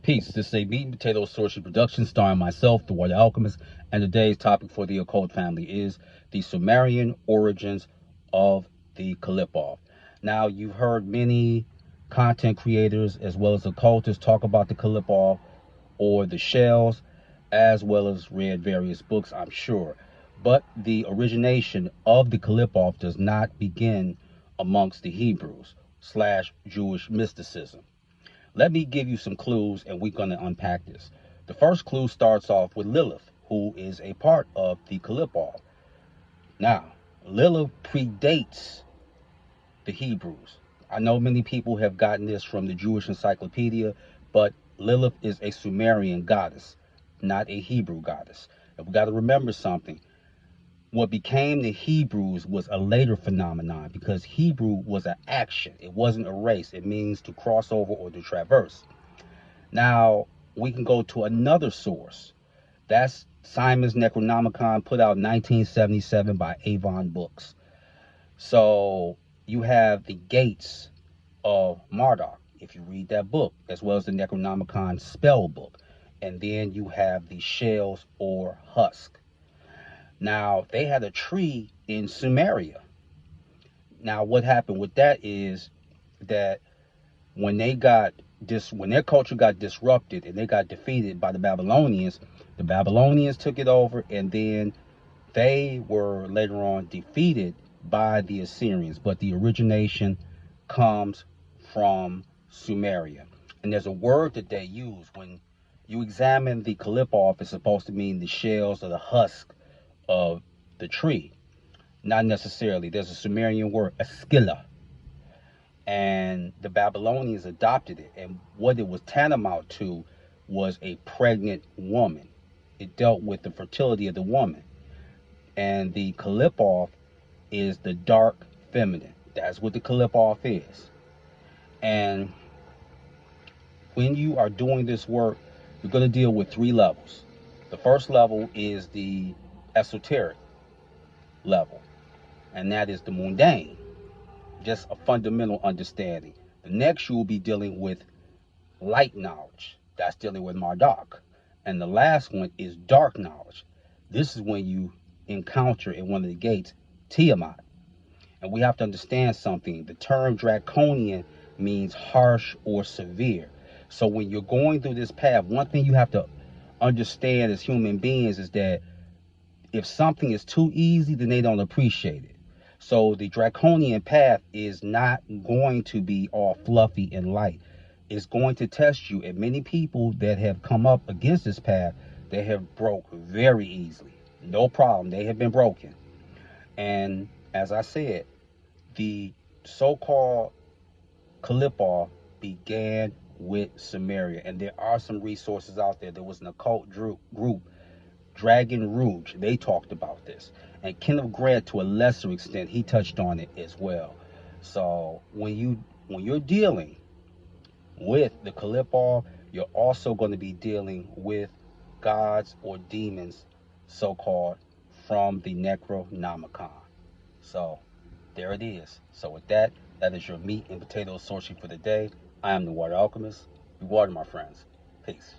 Peace. This is a meat and potato sorcery production starring myself, the Water Alchemist, and today's topic for the occult family is the Sumerian origins of the Qlippoth. Now, you've heard many content creators as well as occultists talk about the Qlippoth or the shells, as well as read various books, I'm sure. But the origination of the Qlippoth does not begin amongst the Hebrews slash Jewish mysticism. Let me give you some clues and we're going to unpack this. The first clue starts off with Lilith, who is a part of the Qlippoth. Now, Lilith predates the Hebrews. I know many people have gotten this from the Jewish encyclopedia, but Lilith is a Sumerian goddess, not a Hebrew goddess. And we got to remember something. What became the Hebrews was a later phenomenon because Hebrew was an action. It wasn't a race. It means to cross over or to traverse. Now, we can go to another source. That's Simon's Necronomicon, put out in 1977 by Avon Books. So you have the gates of Marduk, if you read that book, as well as the Necronomicon spell book. And then you have the shells or husk. Now, they had a tree in Sumeria. Now, what happened with that is that when they got when their culture got disrupted and they got defeated by the Babylonians took it over, and then they were later on defeated by the Assyrians. But the origination comes from Sumeria. And there's a word that they use when you examine the Qlippoth. It's supposed to mean the shells or the husk of the tree. Not necessarily. There's a Sumerian word, askila, and the Babylonians adopted it, and what it was tantamount to was a pregnant woman. It dealt with the fertility of the woman, and the Qlippoth is the dark feminine. That's what the Qlippoth is. And when you are doing this work, you're going to deal with three levels. The first level is the esoteric level, and that is the mundane, just a fundamental understanding. The next, you will be dealing with light knowledge. That's dealing with Marduk. And the last one is dark knowledge. This is when you encounter in one of the gates Tiamat. And we have to understand something. The term draconian means harsh or severe. So when you're going through this path, one thing you have to understand as human beings is that if something is too easy, then they don't appreciate it. So the draconian path is not going to be all fluffy and light. It's going to test you. And many people that have come up against this path, they have broke very easily. No problem. They have been broken. And as I said, the so-called Qlippoth began with Sumeria. And there are some resources out there. There was an occult group, Dragon Rouge. They talked about this. And Kenneth Grant, to a lesser extent, he touched on it as well. So when you're dealing with the Qlippoth, you're also going to be dealing with gods or demons, so-called, from the Necronomicon. So there it is. So with that, that is your meat and potato sorcery for the day. I am the Water Alchemist. You water, my friends. Peace.